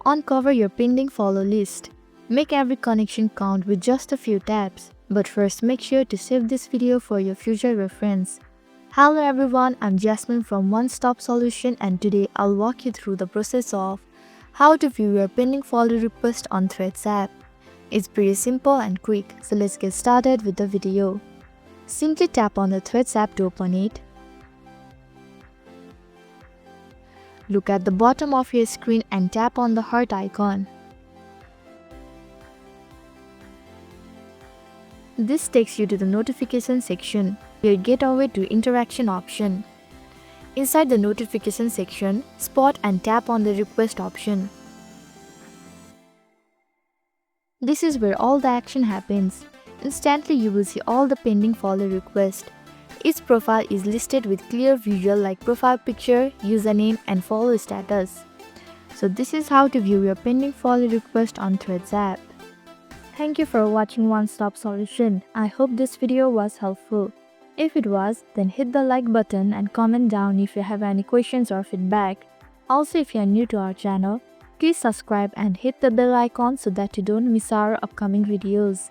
Uncover your pending follow list. Make every connection count with just a few taps. But first, make sure to save this video for your future reference. Hello everyone, I'm Jasmine from One Stop Solution, and today I'll walk you through the process of how to view your pending follow request on Threads app. It's pretty simple and quick, so let's get started with the video. Simply tap on the Threads app to open it. Look at the bottom of your screen and tap on the heart icon. This takes you to the notification section, where Gateway to Interaction option. Inside the notification section, spot and tap on the request option. This is where all the action happens. Instantly you will see all the pending follow requests. Each profile is listed with clear visual like profile picture, username and follow status. So this is how to view your pending follow request on Threads app. Thank you for watching One Stop Solution. I hope this video was helpful. If it was, then hit the like button and comment down if you have any questions or feedback. Also, if you are new to our channel, please subscribe and hit the bell icon so that you don't miss our upcoming videos.